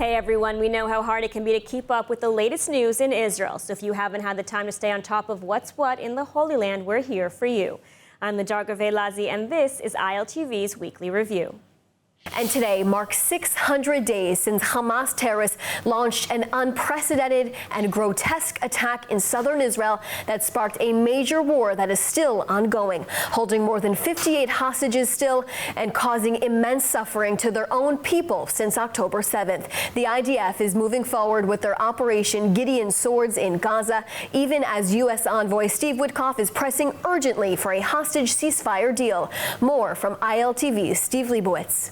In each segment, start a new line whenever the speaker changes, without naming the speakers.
Hey everyone, we know how hard it can be to keep up with the latest news in Israel. So if you haven't had the time to stay on top of what's what in the Holy Land, we're here for you. I'm Ladar Gavelazi, and this is ILTV's Weekly Review.
And today marks 600 days since Hamas terrorists launched an unprecedented and grotesque attack in southern Israel that sparked a major war that is still ongoing, holding more than 58 hostages still and causing immense suffering to their own people since October 7th. The IDF is moving forward with their Operation Gideon Swords in Gaza, even as U.S. envoy Steve Witkoff is pressing urgently for a hostage ceasefire deal. More from ILTV's Steve Leibowitz.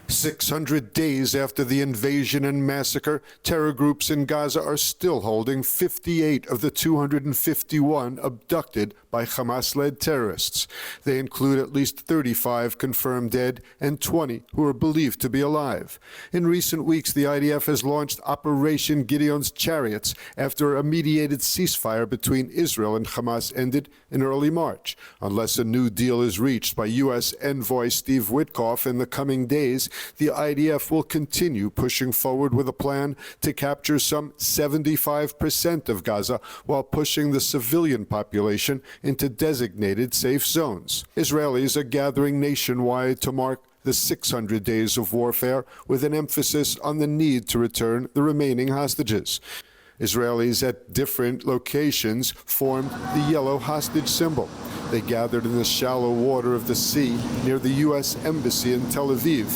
600 days after the invasion and massacre, terror groups in Gaza are still holding 58 of the 251 abducted by Hamas-led terrorists. They include at least 35 confirmed dead and 20 who are believed to be alive. In recent weeks, the IDF has launched Operation Gideon's Chariots after a mediated ceasefire between Israel and Hamas ended in early March. Unless a new deal is reached by U.S. envoy Steve Witkoff in the coming days, the IDF will continue pushing forward with a plan to capture some 75% of Gaza while pushing the civilian population into designated safe zones. Israelis are gathering nationwide to mark the 600 days of warfare with an emphasis on the need to return the remaining hostages. Israelis at different locations formed the yellow hostage symbol. They gathered in the shallow water of the sea near the U.S. Embassy in Tel Aviv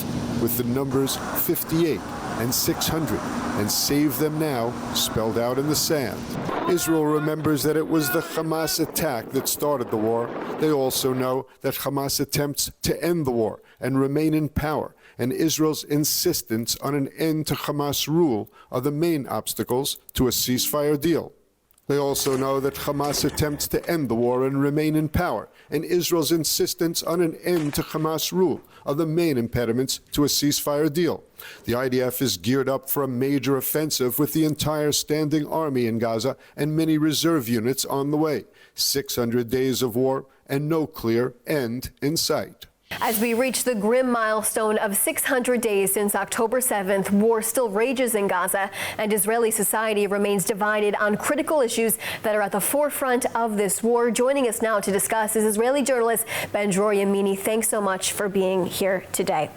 with the numbers 58 and 600 and Save Them Now spelled out in the sand. Israel remembers that it was the Hamas attack that started the war. They also know that Hamas attempts to end the war and remain in power, and Israel's insistence on an end to Hamas rule are the main obstacles to a ceasefire deal. They also know that Hamas attempts to end the war and remain in power, and Israel's insistence on an end to Hamas rule are the main impediments to a ceasefire deal. The IDF is geared up for a major offensive with the entire standing army in Gaza and many reserve units on the way. 600 days of war and no clear end in sight.
As we reach the grim milestone of 600 days since October 7th, war still rages in Gaza, and Israeli society remains divided on critical issues that are at the forefront of this war. Joining us now to discuss is Israeli journalist Ben-Dror Yamini. Thanks so much for being here today.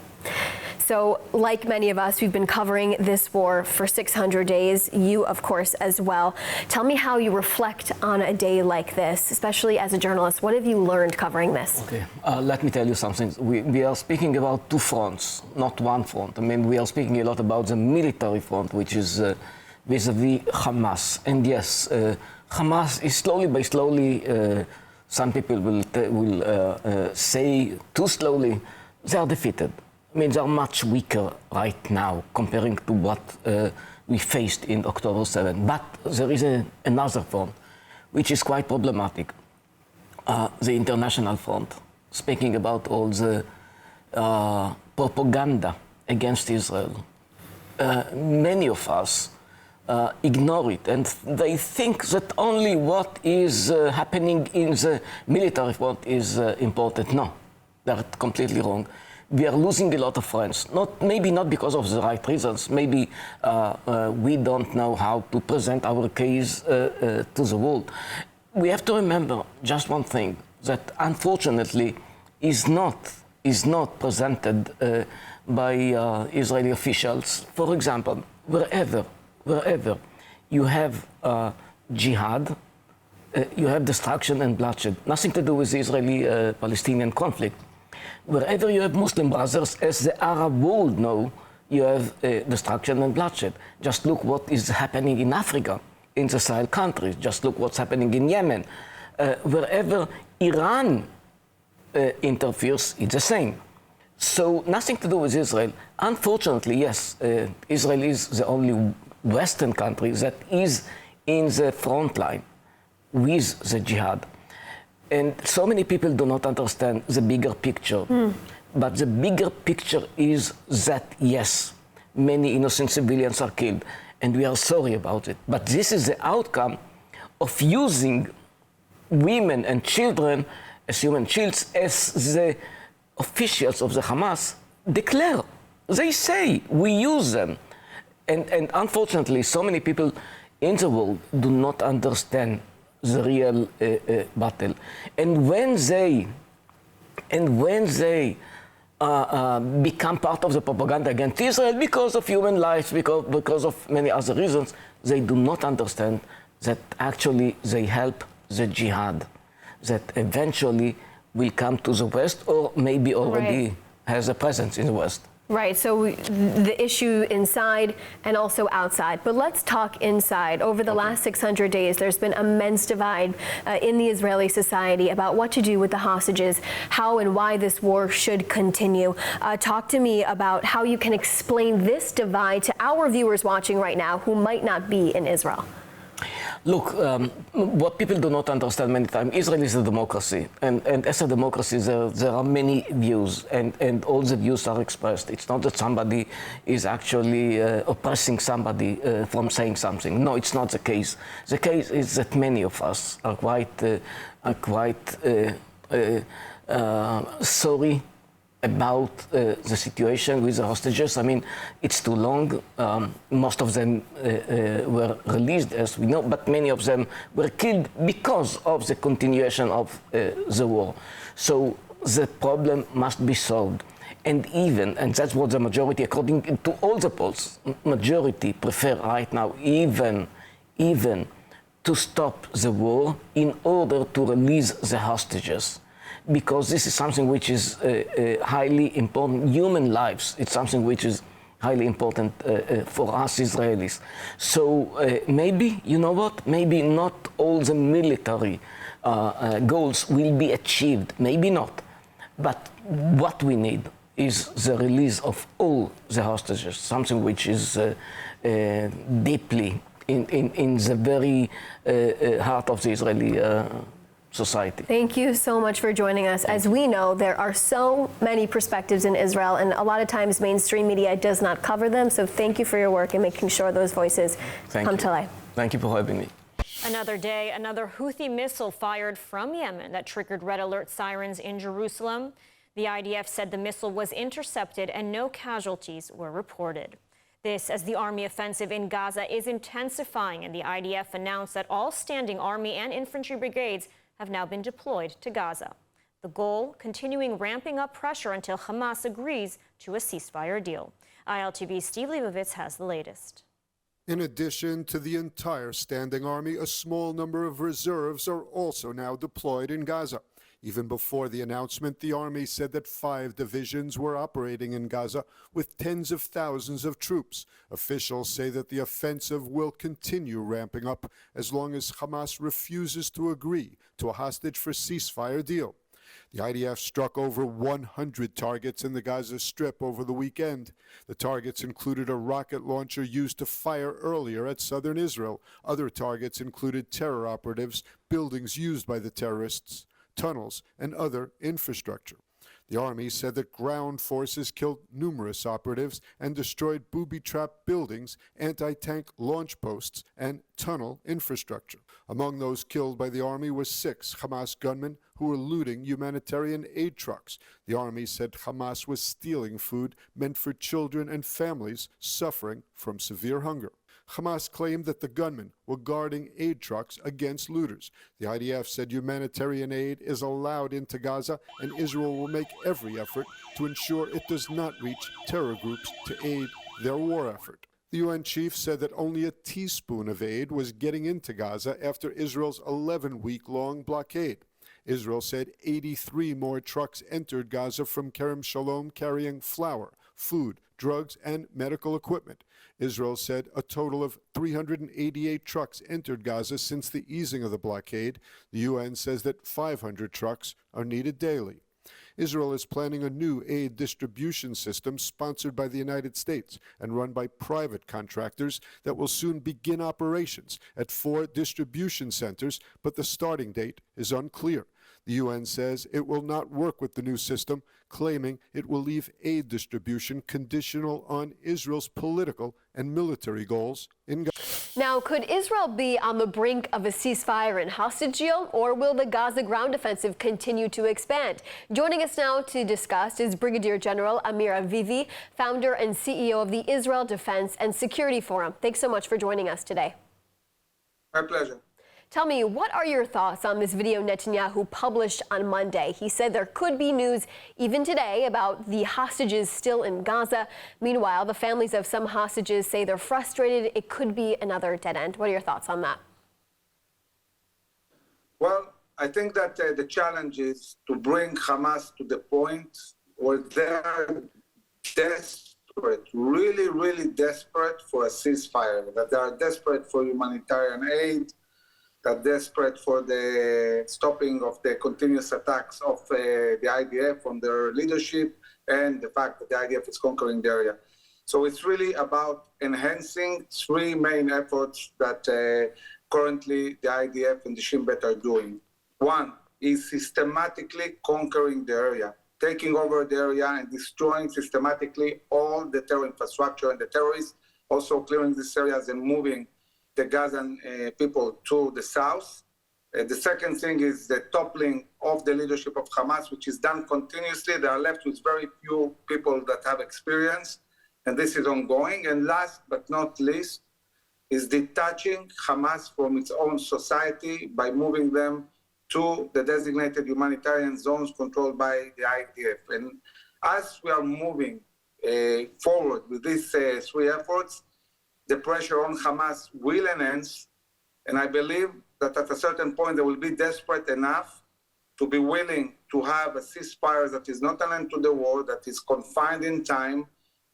So, like many of us, we've been covering this war for 600 days. You, of course, as well. Tell me how you reflect on a day like this, especially as a journalist. What have you learned covering this?
Okay, let me tell you something. We are speaking about two fronts, not one front. I mean, we are speaking a lot about the military front, which is vis-a-vis Hamas. And yes, Hamas is slowly, some people will say too slowly, they are defeated. I mean, they are much weaker right now comparing to what we faced in October 7. But there is another front, which is quite problematic, the international front, speaking about all the propaganda against Israel. Many of us ignore it, and they think that only what is happening in the military front is important. No, they're completely wrong. We are losing a lot of friends, maybe not because of the right reasons. Maybe we don't know how to present our case to the world. We have to remember just one thing, that unfortunately is not presented by Israeli officials. For example, wherever you have jihad, you have destruction and bloodshed. Nothing to do with the Israeli-Palestinian conflict. Wherever you have Muslim brothers, as the Arab world know, you have destruction and bloodshed. Just look what is happening in Africa, in the Sahel countries. Just look what's happening in Yemen. Wherever Iran interferes, it's the same. So nothing to do with Israel. Unfortunately, yes, Israel is the only Western country that is in the front line with the jihad. And so many people do not understand the bigger picture. But the bigger picture is that, yes, many innocent civilians are killed, and we are sorry about it. But this is the outcome of using women and children as human shields, as the officials of the Hamas declare. They say, we use them. And unfortunately, so many people in the world do not understand the real battle. And when they become part of the propaganda against Israel because of human lives, because of many other reasons, they do not understand that actually they help the jihad that eventually will come to the West, or maybe already has a presence in the West.
Right, so the issue inside and also outside. But let's talk inside. Over the last 600 days, there's been immense divide in the Israeli society about what to do with the hostages, how and why this war should continue. Talk to me about how you can explain this divide to our viewers watching right now who might not be in Israel.
Look, what people do not understand many times, Israel is a democracy, and as a democracy there are many views, and all the views are expressed. It's not that somebody is actually oppressing somebody from saying something. No, it's not the case. The case is that many of us are quite sorry about the situation with the hostages. I mean, it's too long. Most of them were released, as we know, but many of them were killed because of the continuation of the war. So the problem must be solved. And that's what the majority, according to all the polls, majority prefer right now even to stop the war in order to release the hostages. Because this is something which is highly important. Human lives, it's something which is highly important for us Israelis. So maybe, you know what, maybe not all the military goals will be achieved, maybe not. But what we need is the release of all the hostages, something which is deeply in the very heart of the Israeli society.
Thank you so much for joining us. As we know, there are so many perspectives in Israel, and a lot of times mainstream media does not cover them. So thank you for your work in making sure those voices come to light.
Thank you for having me.
Another day, another Houthi missile fired from Yemen that triggered red alert sirens in Jerusalem. The IDF said the missile was intercepted and no casualties were reported. This as the army offensive in Gaza is intensifying, and the IDF announced that all standing army and infantry brigades have now been deployed to Gaza. The goal, continuing ramping up pressure until Hamas agrees to a ceasefire deal. ILTV's Steve Leibovitz has the latest.
In addition to the entire standing army, a small number of reserves are also now deployed in Gaza. Even before the announcement, the army said that 5 divisions were operating in Gaza with tens of thousands of troops. Officials say that the offensive will continue ramping up as long as Hamas refuses to agree to a hostage for ceasefire deal. The IDF struck over 100 targets in the Gaza Strip over the weekend. The targets included a rocket launcher used to fire earlier at southern Israel. Other targets included terror operatives, buildings used by the terrorists, tunnels, and other infrastructure. The army said that ground forces killed numerous operatives and destroyed booby-trapped buildings, anti-tank launch posts, and tunnel infrastructure. Among those killed by the army were 6 Hamas gunmen who were looting humanitarian aid trucks. The army said Hamas was stealing food meant for children and families suffering from severe hunger. Hamas claimed that the gunmen were guarding aid trucks against looters. The IDF said humanitarian aid is allowed into Gaza, and Israel will make every effort to ensure it does not reach terror groups to aid their war effort. The UN chief said that only a teaspoon of aid was getting into Gaza after Israel's 11-week-long blockade. Israel said 83 more trucks entered Gaza from Kerem Shalom carrying flour, food, drugs, and medical equipment. Israel said a total of 388 trucks entered Gaza since the easing of the blockade. The UN says that 500 trucks are needed daily. Israel is planning a new aid distribution system sponsored by the United States and run by private contractors that will soon begin operations at 4 distribution centers, but the starting date is unclear. The UN says it will not work with the new system, claiming it will leave aid distribution conditional on Israel's political and military goals in Gaza.
Now, could Israel be on the brink of a ceasefire and hostage deal, or will the Gaza ground offensive continue to expand? Joining us now to discuss is Brigadier General Amira Vivi, founder and CEO of the Israel Defense and Security Forum. Thanks so much for joining us today.
My pleasure.
Tell me, what are your thoughts on this video Netanyahu published on Monday? He said there could be news even today about the hostages still in Gaza. Meanwhile, the families of some hostages say they're frustrated. It could be another dead end. What are your thoughts on that?
Well, I think that the challenge is to bring Hamas to the point where they're desperate, really, really desperate for a ceasefire, that they are desperate for humanitarian aid, that desperate for the stopping of the continuous attacks of the IDF on their leadership and the fact that the IDF is conquering the area. So it's really about enhancing three main efforts that currently the IDF and the Shin Bet are doing. One is systematically conquering the area, taking over the area and destroying systematically all the terror infrastructure and the terrorists, also clearing these areas and moving the Gazan people to the south. The second thing is the toppling of the leadership of Hamas, which is done continuously. They are left with very few people that have experience, and this is ongoing. And last but not least is detaching Hamas from its own society by moving them to the designated humanitarian zones controlled by the IDF. And as we are moving forward with these three efforts, the pressure on Hamas will enhance, and I believe that at a certain point they will be desperate enough to be willing to have a ceasefire that is not an end to the war, that is confined in time,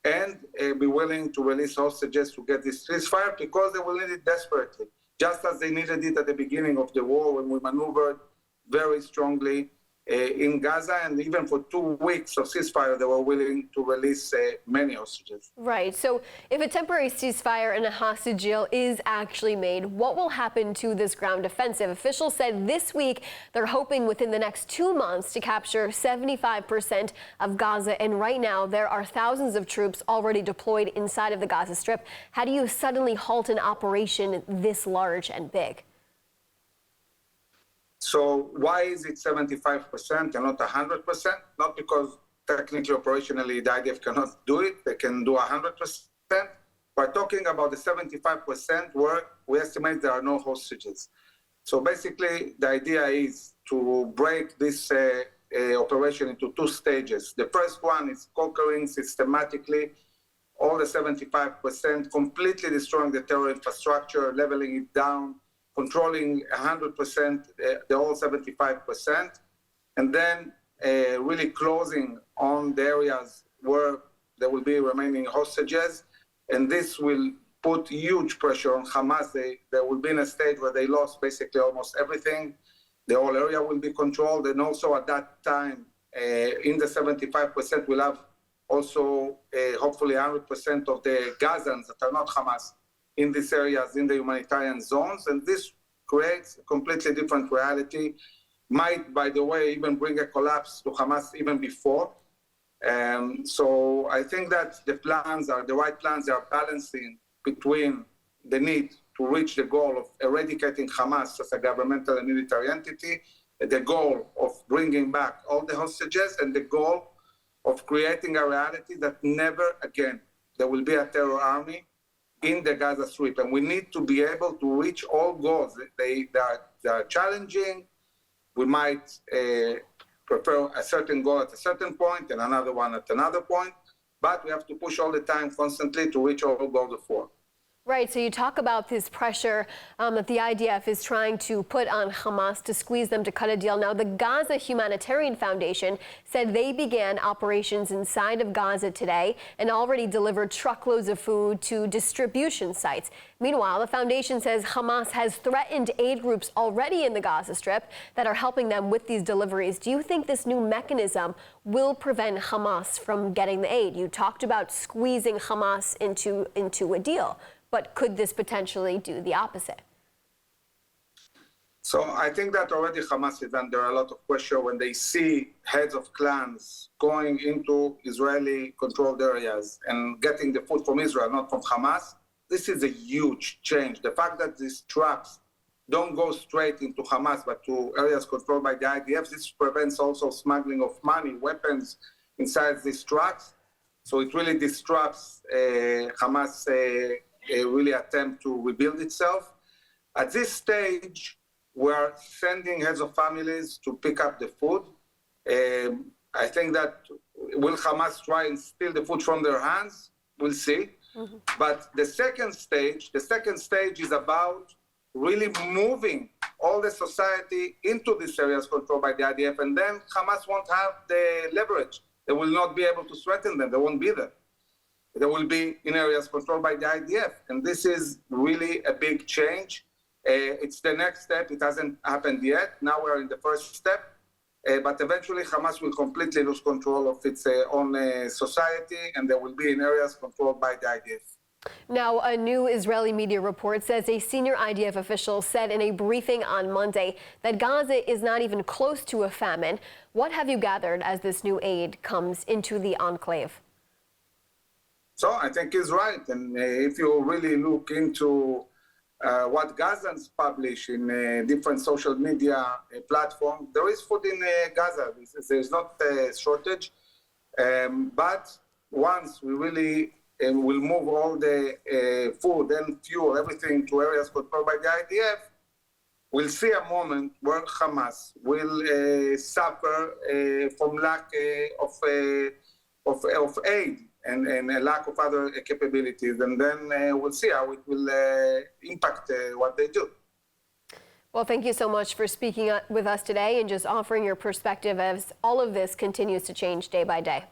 and be willing to release hostages to get this ceasefire because they will need it desperately, just as they needed it at the beginning of the war when we maneuvered very strongly in Gaza, and even for 2 weeks of ceasefire, they were willing to release many hostages.
Right. So if a temporary ceasefire and a hostage deal is actually made, what will happen to this ground offensive? Officials said this week they're hoping within the next 2 months to capture 75% of Gaza. And right now, there are thousands of troops already deployed inside of the Gaza Strip. How do you suddenly halt an operation this large and big?
So why is it 75% and not 100%? Not because technically, operationally, the IDF cannot do it. They can do 100%. We're talking about the 75% where we estimate there are no hostages. So basically, the idea is to break this operation into 2 stages. The first one is conquering systematically all the 75%, completely destroying the terror infrastructure, leveling it down, controlling 100%, the whole 75%, and then really closing on the areas where there will be remaining hostages. And this will put huge pressure on Hamas. They will be in a state where they lost basically almost everything. The whole area will be controlled. And also at that time, in the 75%, we'll have also hopefully 100% of the Gazans that are not Hamas in these areas, in the humanitarian zones. And this creates a completely different reality, might, by the way, even bring a collapse to Hamas even before. So I think that the plans are the right plans. They are balancing between the need to reach the goal of eradicating Hamas as a governmental and military entity, the goal of bringing back all the hostages, and the goal of creating a reality that never again there will be a terror army in the Gaza Strip. And we need to be able to reach all goals. They are challenging. We might prefer a certain goal at a certain point and another one at another point, but we have to push all the time constantly to reach all goals of war.
Right, so you talk about this pressure that the IDF is trying to put on Hamas to squeeze them to cut a deal. Now, the Gaza Humanitarian Foundation said they began operations inside of Gaza today and already delivered truckloads of food to distribution sites. Meanwhile, the foundation says Hamas has threatened aid groups already in the Gaza Strip that are helping them with these deliveries. Do you think this new mechanism will prevent Hamas from getting the aid? You talked about squeezing Hamas into a deal. But could this potentially do the opposite?
So I think that already Hamas is under a lot of pressure when they see heads of clans going into Israeli-controlled areas and getting the food from Israel, not from Hamas. this is a huge change. The fact that these trucks don't go straight into Hamas, but to areas controlled by the IDF, this prevents also smuggling of money, weapons inside these trucks. So it really disrupts Hamas really attempt to rebuild itself. At this stage, we're sending heads of families to pick up the food. I think that will Hamas try and steal the food from their hands? We'll see. Mm-hmm. But the second stage is about really moving all the society into these areas controlled by the IDF, and then Hamas won't have the leverage. They will not be able to threaten them. They won't be there. They will be in areas controlled by the IDF. And this is really a big change. It's the next step. It hasn't happened yet. Now we're in the first step. But eventually Hamas will completely lose control of its own society, and they will be in areas controlled by the IDF.
Now, a new Israeli media report says a senior IDF official said in a briefing on Monday that Gaza is not even close to a famine. What have you gathered as this new aid comes into the enclave?
So I think he's right. And if you really look into what Gazans publish in different social media platforms, there is food in Gaza. There's not a shortage. But once we really will move all the food and fuel, everything to areas controlled by the IDF, we'll see a moment where Hamas will suffer from lack of aid and a lack of other capabilities. And then we'll see how it will impact what they do.
Well, thank you so much for speaking with us today and just offering your perspective as all of this continues to change day by day.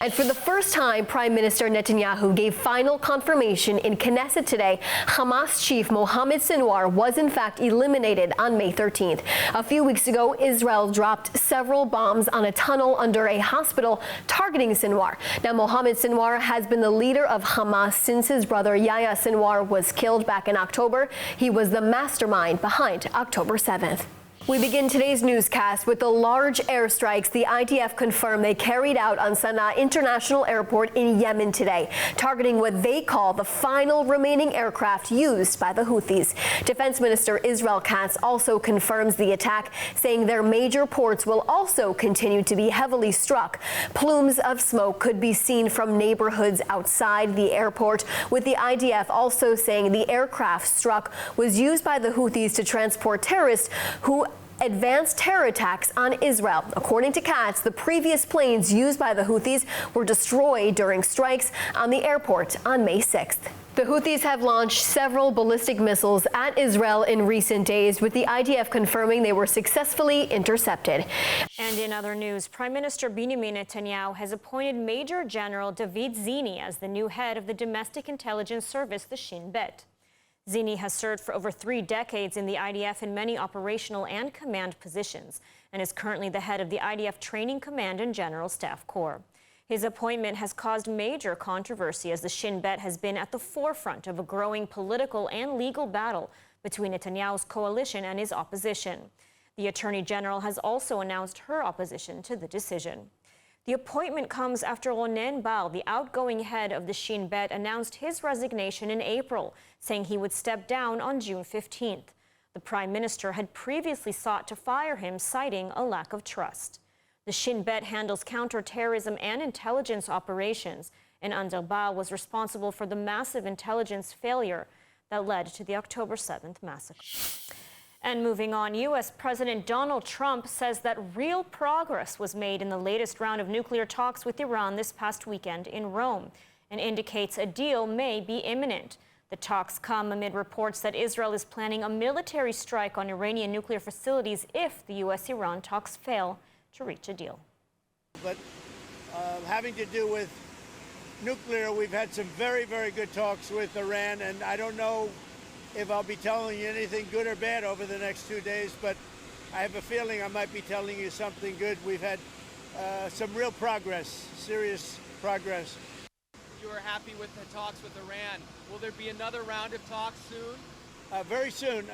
And for the first time, Prime Minister Netanyahu gave final confirmation in Knesset today. Hamas chief Mohammed Sinwar was in fact eliminated on May 13th. A few weeks ago, Israel dropped several bombs on a tunnel under a hospital targeting Sinwar. Now, Mohammed Sinwar has been the leader of Hamas since his brother Yahya Sinwar was killed back in October. He was the mastermind behind October 7th. We begin today's newscast with the large airstrikes the IDF confirmed they carried out on Sana'a International Airport in Yemen today, targeting what they call the final remaining aircraft used by the Houthis. Defense Minister Israel Katz also confirms the attack, saying their major ports will also continue to be heavily struck. Plumes of smoke could be seen from neighborhoods outside the airport, with the IDF also saying the aircraft struck was used by the Houthis to transport terrorists who advanced terror attacks on Israel. According to Katz, the previous planes used by the Houthis were destroyed during strikes on the airport on May 6th. The Houthis have launched several ballistic missiles at Israel in recent days, with the IDF confirming they were successfully intercepted.
And in other news, Prime Minister Benjamin Netanyahu has appointed Major General David Zini as the new head of the domestic intelligence service, the Shin Bet. Zini has served for over 3 decades in the IDF in many operational and command positions and is currently the head of the IDF Training Command and General Staff Corps. His appointment has caused major controversy as the Shin Bet has been at the forefront of a growing political and legal battle between Netanyahu's coalition and his opposition. The Attorney General has also announced her opposition to the decision. The appointment comes after Ronen Bar, the outgoing head of the Shin Bet, announced his resignation in April, saying he would step down on June 15th. The Prime Minister had previously sought to fire him, citing a lack of trust. The Shin Bet handles counterterrorism and intelligence operations, and Under Bar was responsible for the massive intelligence failure that led to the October 7th massacre. And moving on, U.S. President Donald Trump says that real progress was made in the latest round of nuclear talks with Iran this past weekend in Rome, and indicates a deal may be imminent. The talks come amid reports that Israel is planning a military strike on Iranian nuclear facilities if the U.S.-Iran talks fail to reach a deal.
But having to do with nuclear, we've had some very, very good talks with Iran, and I don't know if I'll be telling you anything good or bad over the next 2 days, but I have a feeling I might be telling you something good. We've had some real progress, serious progress.
You are happy with the talks with Iran. Will there be another round of talks soon?
Very soon.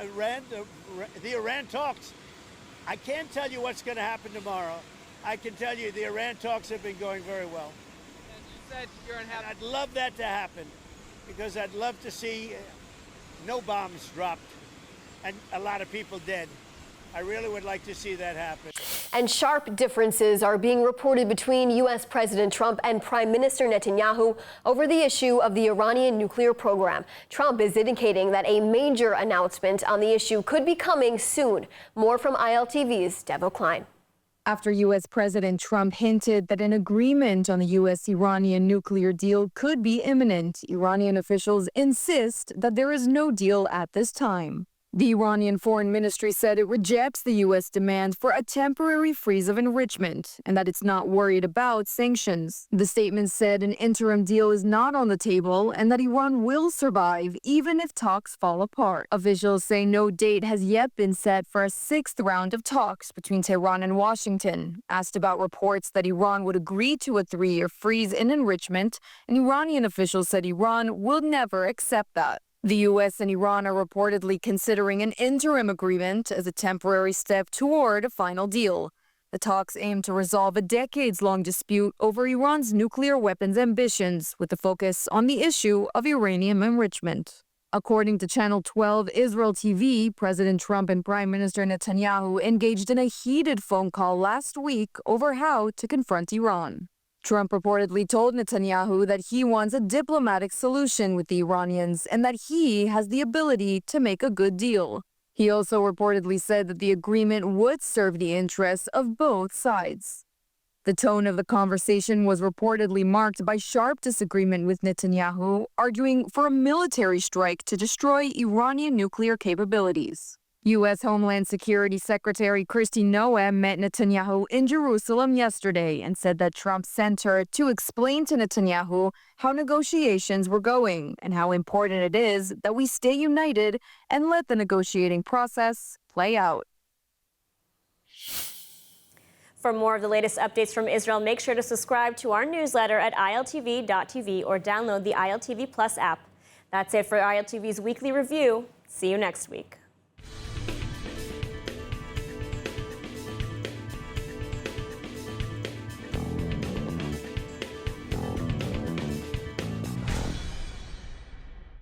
The Iran talks. I can't tell you what's going to happen tomorrow. I can tell you the Iran talks have been going very well.
And you said you're unhappy.
And I'd love that to happen. because I'd love to see no bombs dropped and a lot of people dead. I really would like to see that happen.
And sharp differences are being reported between U.S. President Trump and Prime Minister Netanyahu over the issue of the Iranian nuclear program. Trump is indicating that a major announcement on the issue could be coming soon. More from ILTV's Devo Klein.
After U.S. President Trump hinted that an agreement on the U.S.-Iranian nuclear deal could be imminent, Iranian officials insist that there is no deal at this time. The Iranian Foreign Ministry said it rejects the U.S. demand for a temporary freeze of enrichment and that it's not worried about sanctions. The statement said an interim deal is not on the table and that Iran will survive even if talks fall apart. Officials say no date has yet been set for a sixth round of talks between Tehran and Washington. Asked about reports that Iran would agree to a 3-year freeze in enrichment, an Iranian official said Iran will never accept that. The U.S. and Iran are reportedly considering an interim agreement as a temporary step toward a final deal. The talks aim to resolve a decades-long dispute over Iran's nuclear weapons ambitions, with the focus on the issue of uranium enrichment. According to Channel 12 Israel TV, President Trump and Prime Minister Netanyahu engaged in a heated phone call last week over how to confront Iran. Trump reportedly told Netanyahu that he wants a diplomatic solution with the Iranians and that he has the ability to make a good deal. He also reportedly said that the agreement would serve the interests of both sides. The tone of the conversation was reportedly marked by sharp disagreement with Netanyahu, arguing for a military strike to destroy Iranian nuclear capabilities. U.S. Homeland Security Secretary Kristi Noem met Netanyahu in Jerusalem yesterday and said that Trump sent her to explain to Netanyahu how negotiations were going and how important it is that we stay united and let the negotiating process play out.
For more of the latest updates from Israel, make sure to subscribe to our newsletter at iltv.tv or download the ILTV Plus app. That's it for ILTV's weekly review. See you next week.